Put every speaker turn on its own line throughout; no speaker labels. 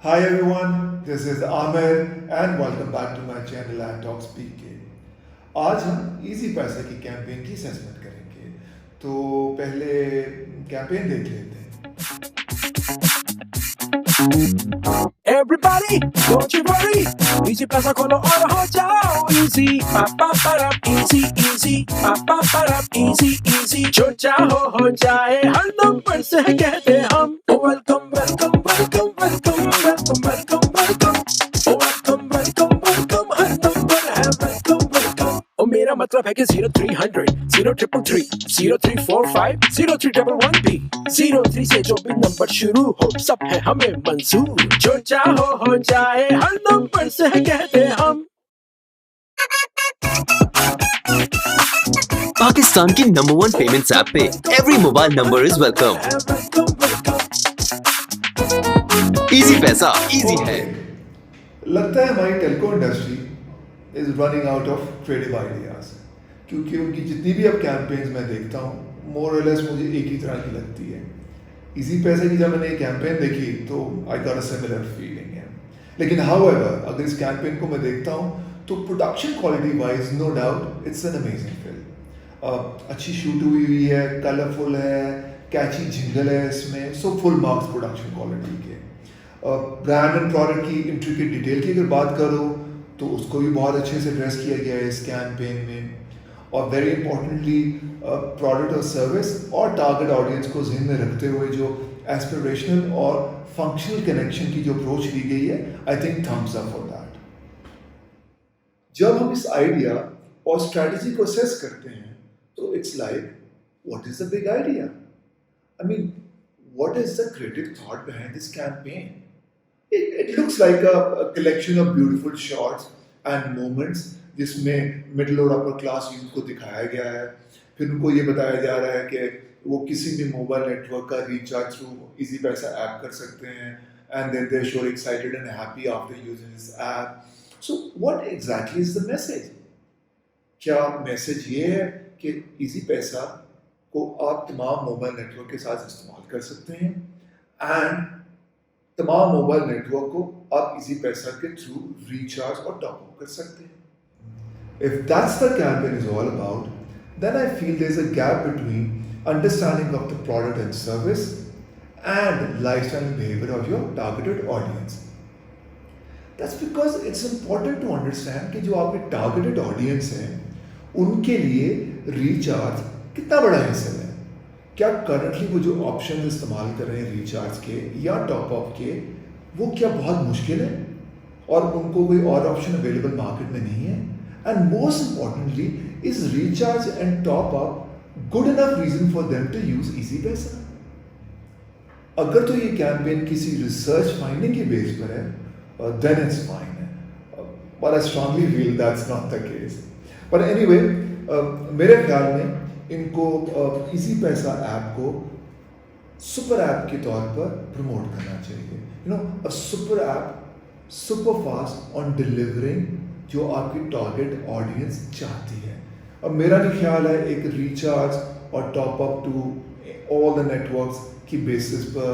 Hi everyone, this is Amir and welcome back to my channel at Talk Speak के। आज हम easy पैसे की कैंपेन की असेसमेंट करेंगे। तो पहले कैंपेन देख लेते हैं।
Everybody, don't you worry. Easy pasa con lo oro ho jao. Easy, pa pa para, easy, easy, pa pa para, easy, easy. जो चाहो हो जाए, हर नंबर से कहते हम welcome, welcome, welcome, welcome, welcome, welcome, welcome. Welcome, welcome, welcome, हर number है welcome, welcome. और मेरा मतलब है कि 0300, 0333, 0345, 0311 भी 03 से जो भी नंबर शुरू हो सब है हमें मंजूर। जो चाहो हो जाए हर नंबर से कहते हम।
पाकिस्तान की नंबर 1 पेमेंट्स ऐप पे every mobile number is welcome. Easy पैसा इजी है।
लगता है हमारी telecom industry is running out of creative ideas, क्योंकि उनकी जितनी भी अब कैंपेन्स मैं देखता हूँ मोर और लेस मुझे एक ही तरह की लगती है। इजी पैसे की जब मैंने ये कैंपेन देखी तो I got a similar feeling है। लेकिन हाउएवर अगर इस कैंपेन को मैं देखता हूँ तो production quality wise no doubt it's an amazing film. अच्छी शूट हुई है, कलरफुल है, कैची जिंगल है इसमें, so full marks production quality के। ब्रांड एंड प्रोडक्ट की इंट्रिकेट डिटेल की अगर बात करो तो उसको भी बहुत अच्छे से ड्रेस किया गया है इस कैंपेन में। और वेरी इंपॉर्टेंटली प्रोडक्ट और सर्विस और टारगेट ऑडियंस को ध्यान में रखते हुए जो एस्पिरेशनल और फंक्शनल कनेक्शन की जो अप्रोच ली गई है, I think thumbs up for that. जब हम इस आइडिया और स्ट्रैटेजी को असेस करते हैं तो it's like what is the big idea? I mean what is the creative thought behind this campaign? It looks like a collection of beautiful shots and moments जिसमें middle और upper class youth को दिखाया गया है। फिर उनको ये बताया जा रहा है कि वो किसी भी मोबाइल नेटवर्क का recharge through Easypaisa app कर सकते हैं and then they show excited and happy after using this app. So what exactly is the message? क्या मैसेज ये है कि इजी पैसा को आप तमाम मोबाइल नेटवर्क के साथ इस्तेमाल कर सकते हैं एंड तमाम मोबाइल नेटवर्क को आप इजी पैसा के थ्रू रिचार्ज और टॉप अप कर सकते हैं? If that's the campaign is all about, then I feel there's a gap between understanding of the product and service and lifestyle and behavior of your targeted audience. That's because it's important to understand कि जो आपके targeted audience है उनके लिए recharge कितना बड़ा हिस्सा है। क्या करंटली वो जो ऑप्शन इस्तेमाल कर रहे हैं रिचार्ज के या टॉप अप के, वो क्या बहुत मुश्किल है और उनको कोई और ऑप्शन अवेलेबल मार्केट में नहीं है? And most importantly, is recharge and top up good enough reason for them to use Easypaisa? अगर तो ये कैंपेन किसी रिसर्च फाइंडिंग के बेस पर है देन इट्स फाइन है, but I strongly feel that's not the case. But anyway, मेरे ख्याल में इनको इजी पैसा ऐप को सुपर ऐप के तौर पर प्रमोट करना चाहिए। You know, a super app super fast on delivering जो आपकी टारगेट ऑडियंस चाहती है। अब मेरा नहीं ख्याल है एक रिचार्ज और top up to all the networks की बेसिस पर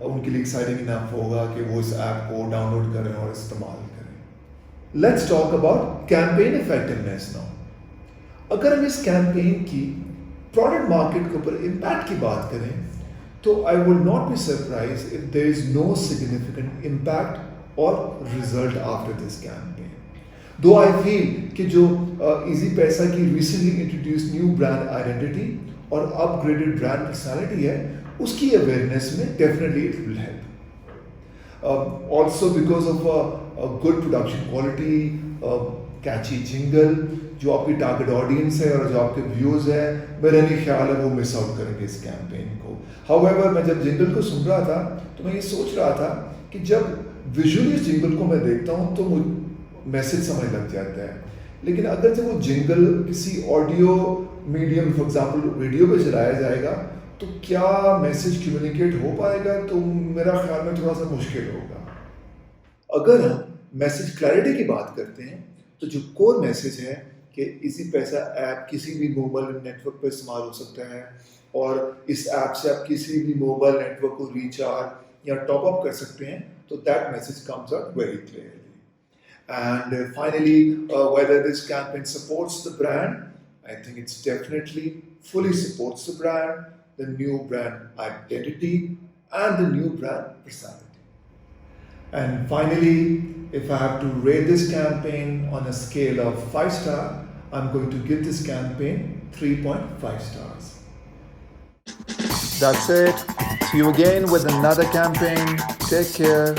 उनके लिए एक्साइटिंग इनफ होगा कि वो इस ऐप को डाउनलोड करें और इस्तेमाल करें। Let's talk about campaign effectiveness now. अगर हम इस कैंपेन की प्रोडक्ट मार्केट के ऊपर इम्पैक्ट की बात करें तो I will not be surprise if there is no significant impact और result after this campaign. Though I feel कि जो इजी पैसा की recently introduce new brand identity और अपग्रेडेड ब्रांड पर्सनालिटी है, उसकी अवेयरनेस में definitely it will help. Also because of good production quality, catchy jingle, जो आपकी टारगेट ऑडियंस है और जो आपके व्यूज है, मेरा नहीं ख्याल है वो मिस आउट करेंगे इस कैंपेन को। हाउएवर, मैं जब जिंगल को सुन रहा था तो मैं ये सोच रहा था कि जब विजुअली इस जिंगल को मैं देखता हूँ तो मुझे मैसेज समझ लग जाता है, लेकिन अगर जब वो जिंगल किसी audio medium for example radio पे चलाया जाएगा तो क्या मैसेज कम्युनिकेट हो पाएगा? तो मेरा ख्याल में थोड़ा सा मुश्किल होगा। अगर हम मैसेज क्लैरिटी की बात करते हैं तो जो कोर मैसेज है कि इजी पैसा ऐप किसी भी मोबाइल नेटवर्क पर इस्तेमाल हो सकता है और इस ऐप से आप किसी भी मोबाइल नेटवर्क को रिचार्ज या टॉप अप कर सकते हैं, So that message comes out very clearly. And finally, whether this campaign supports the brand, I think it's definitely fully supports the brand, the new brand identity, and the new brand personality. And finally, if I have to rate this campaign on a scale of 5 star, I'm going to give this campaign 3.5 stars. That's it. See you again with another campaign. Take care.